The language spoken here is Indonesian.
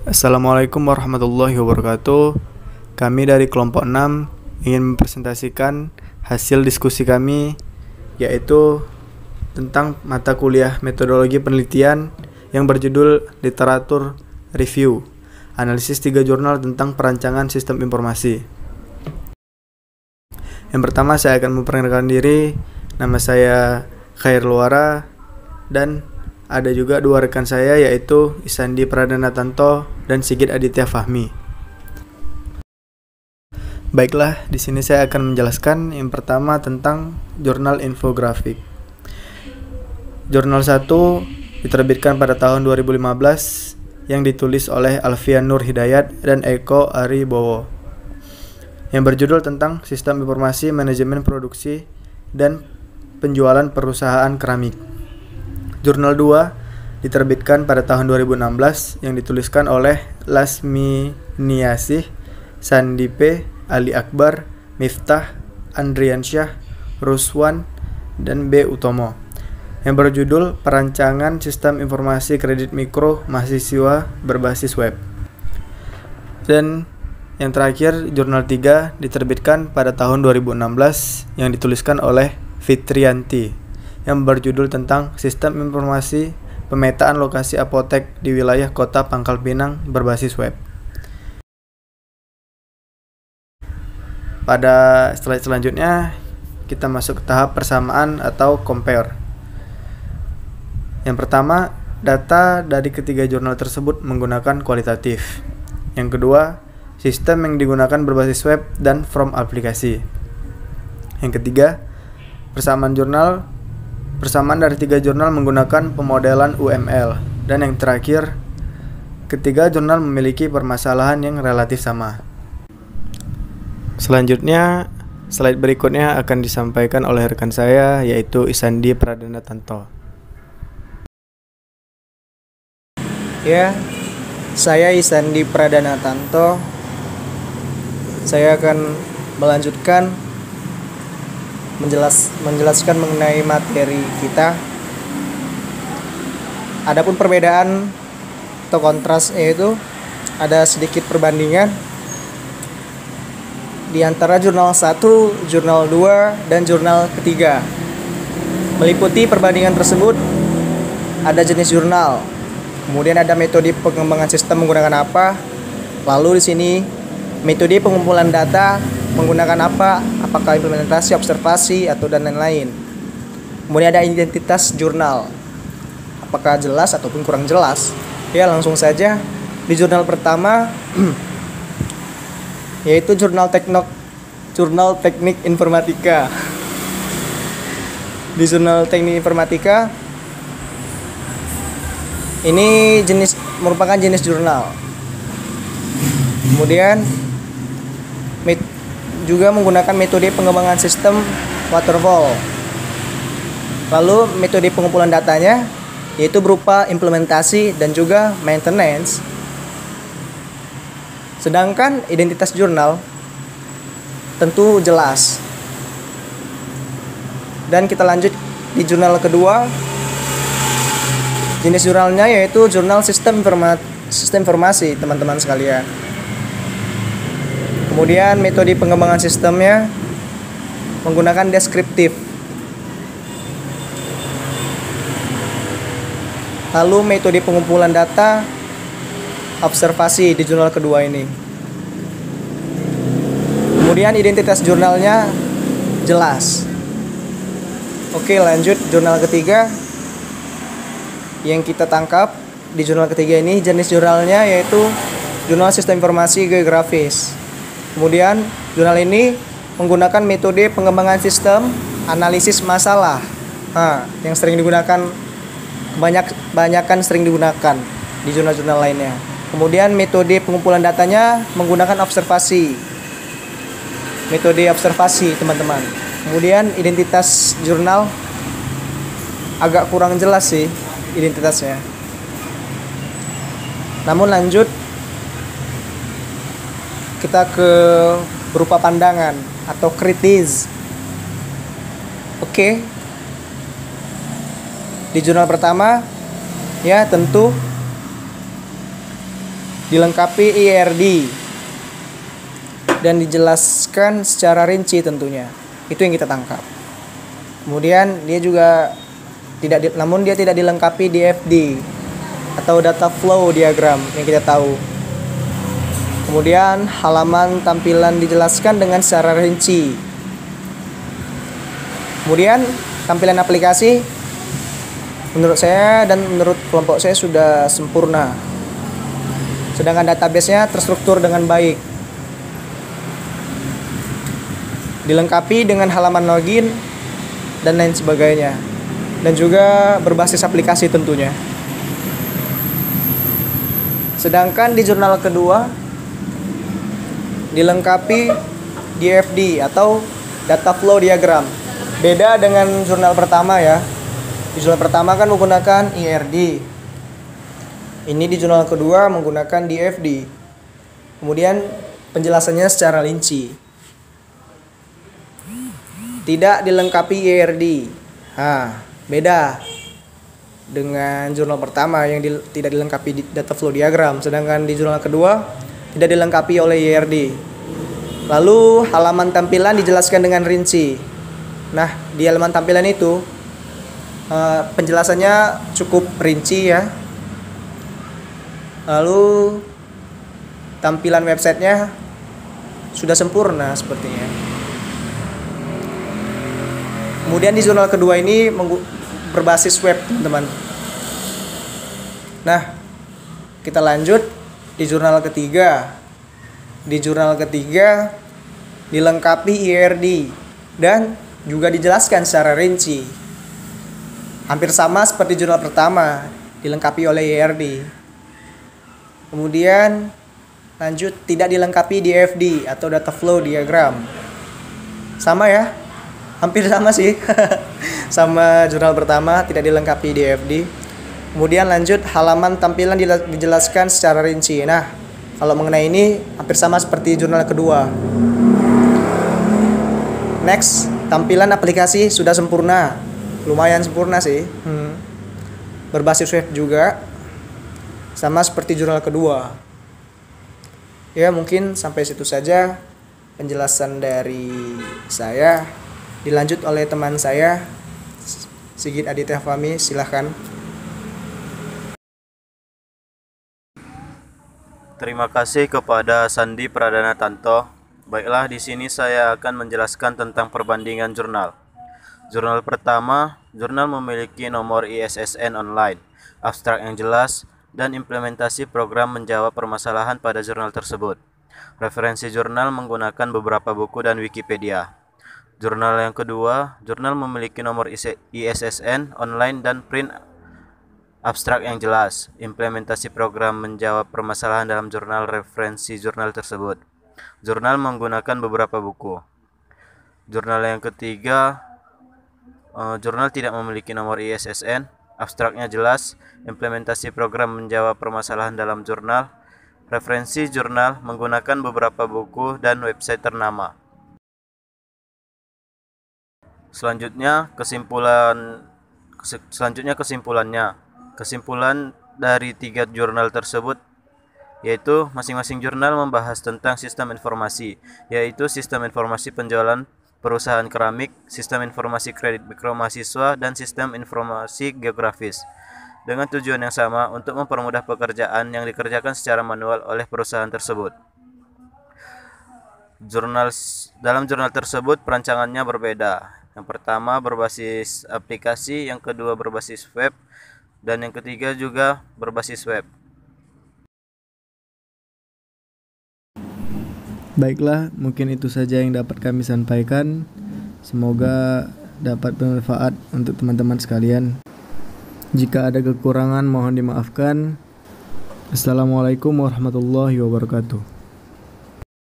Assalamualaikum warahmatullahi wabarakatuh. Kami dari kelompok 6 ingin mempresentasikan hasil diskusi kami, yaitu tentang mata kuliah metodologi penelitian yang berjudul Literatur Review, analisis 3 jurnal tentang perancangan sistem informasi. Yang pertama, saya akan memperkenalkan diri. Nama saya Khairul Wara, dan ada juga dua rekan saya, yaitu Isandi Pradana Tanto dan Sigit Aditya Fahmi. Baiklah, di sini saya akan menjelaskan yang pertama tentang jurnal infografik. Jurnal 1 diterbitkan pada tahun 2015 yang ditulis oleh Alfian Nur Hidayat dan Eko Aribowo, yang berjudul tentang Sistem Informasi Manajemen Produksi dan Penjualan Perusahaan Keramik. Jurnal 2 diterbitkan pada tahun 2016 yang dituliskan oleh Lasmi Niasih, Sandipe, Ali Akbar, Miftah, Andriansyah, Ruswan, dan B. Utomo, yang berjudul Perancangan Sistem Informasi Kredit Mikro Mahasiswa Berbasis Web. Dan yang terakhir, Jurnal 3 diterbitkan pada tahun 2016 yang dituliskan oleh Fitrianti, yang berjudul tentang Sistem Informasi Pemetaan Lokasi Apotek di Wilayah Kota Pangkal Pinang Berbasis Web. Pada slide selanjutnya, kita masuk ke tahap persamaan atau compare. Yang pertama, data dari ketiga jurnal tersebut menggunakan kualitatif. Yang kedua, sistem yang digunakan berbasis web dan from aplikasi. Yang ketiga, persamaan dari 3 jurnal menggunakan pemodelan UML. Dan yang terakhir, ketiga jurnal memiliki permasalahan yang relatif sama. Selanjutnya, slide berikutnya akan disampaikan oleh rekan saya, yaitu Isandi Pradana Tanto. Ya, saya Isandi Pradana Tanto. Saya akan melanjutkan menjelaskan mengenai materi kita. Adapun perbedaan atau kontrasnya itu ada sedikit perbandingan di antara jurnal 1, jurnal 2, dan jurnal ketiga. Meliputi perbandingan tersebut ada jenis jurnal, kemudian ada metode pengembangan sistem menggunakan apa, lalu di sini metode pengumpulan data menggunakan apa, apakah implementasi, observasi, atau dan lain-lain. Kemudian ada identitas jurnal, apakah jelas ataupun kurang jelas. Ya, langsung saja di jurnal pertama yaitu jurnal teknik informatika. Di jurnal teknik informatika ini merupakan jenis jurnal. Kemudian juga menggunakan metode pengembangan sistem waterfall. Lalu metode pengumpulan datanya yaitu berupa implementasi dan juga maintenance. Sedangkan identitas jurnal tentu jelas. Dan kita lanjut di jurnal kedua. Jenis jurnalnya yaitu jurnal sistem informasi, teman-teman sekalian. Kemudian metode pengembangan sistemnya menggunakan deskriptif. Lalu metode pengumpulan data observasi di jurnal kedua ini. Kemudian identitas jurnalnya jelas. Oke, lanjut jurnal ketiga. Yang kita tangkap di jurnal ketiga ini jenis jurnalnya yaitu jurnal sistem informasi geografis. Kemudian jurnal ini menggunakan metode pengembangan sistem analisis masalah, yang sering digunakan kebanyakan sering digunakan di jurnal-jurnal lainnya. Kemudian metode pengumpulan datanya menggunakan observasi, metode observasi, teman-teman. Kemudian identitas jurnal agak kurang jelas sih identitasnya. Namun lanjut, kita ke berupa pandangan atau kritis. Oke. Di jurnal pertama ya tentu dilengkapi IRD, dan dijelaskan secara rinci tentunya. Itu yang kita tangkap. Kemudian dia juga namun dia tidak dilengkapi DFD atau data flow diagram yang kita tahu. Kemudian halaman tampilan dijelaskan dengan secara rinci. Kemudian tampilan aplikasi menurut saya dan menurut kelompok saya sudah sempurna. Sedangkan database-nya terstruktur dengan baik. Dilengkapi dengan halaman login dan lain sebagainya. Dan juga berbasis aplikasi tentunya. Sedangkan di jurnal kedua dilengkapi DFD atau data flow diagram. Beda dengan jurnal pertama ya. Di jurnal pertama kan menggunakan IRD. Ini di jurnal kedua menggunakan DFD. Kemudian penjelasannya secara rinci. Tidak dilengkapi IRD. Beda dengan jurnal pertama yang tidak dilengkapi data flow diagram. Sedangkan di jurnal kedua tidak dilengkapi oleh IRD. Lalu halaman tampilan dijelaskan dengan rinci. Nah, di halaman tampilan itu penjelasannya cukup rinci ya. Lalu tampilan websitenya sudah sempurna sepertinya. Kemudian di jurnal kedua ini berbasis web, teman-teman. Nah, kita lanjut di jurnal ketiga. Di jurnal ketiga dilengkapi IRD dan juga dijelaskan secara rinci. Hampir sama seperti jurnal pertama, dilengkapi oleh IRD. Kemudian lanjut tidak dilengkapi DFD atau data flow diagram. Sama ya? Hampir sama sih. Sama jurnal pertama tidak dilengkapi DFD. Kemudian lanjut halaman tampilan dijelaskan secara rinci. Nah, kalau mengenai ini hampir sama seperti jurnal kedua. Next, tampilan aplikasi sudah sempurna. Lumayan sempurna sih. Berbasis web juga. Sama seperti jurnal kedua. Ya, mungkin sampai situ saja penjelasan dari saya. Dilanjut oleh teman saya, Sigit Aditya Fahmi, silahkan. Terima kasih kepada Sandi Pradana Tanto. Baiklah, di sini saya akan menjelaskan tentang perbandingan jurnal. Jurnal pertama, jurnal memiliki nomor ISSN online, abstrak yang jelas, dan implementasi program menjawab permasalahan pada jurnal tersebut. Referensi jurnal menggunakan beberapa buku dan Wikipedia. Jurnal yang kedua, jurnal memiliki nomor ISSN online dan print abstrak yang jelas, implementasi program menjawab permasalahan dalam jurnal referensi jurnal tersebut. Jurnal menggunakan beberapa buku. Jurnal yang ketiga, jurnal tidak memiliki nomor ISSN, abstraknya jelas, implementasi program menjawab permasalahan dalam jurnal, referensi jurnal menggunakan beberapa buku dan website ternama. Selanjutnya kesimpulannya. Kesimpulan dari 3 jurnal tersebut yaitu masing-masing jurnal membahas tentang sistem informasi, yaitu sistem informasi penjualan perusahaan keramik, sistem informasi kredit mikro mahasiswa, dan sistem informasi geografis, dengan tujuan yang sama untuk mempermudah pekerjaan yang dikerjakan secara manual oleh perusahaan tersebut. Dalam jurnal tersebut perancangannya berbeda. Yang pertama berbasis aplikasi, yang kedua berbasis web, dan yang ketiga juga berbasis web. Baiklah, mungkin itu saja yang dapat kami sampaikan. Semoga dapat bermanfaat untuk teman-teman sekalian. Jika ada kekurangan mohon dimaafkan. Assalamualaikum warahmatullahi wabarakatuh.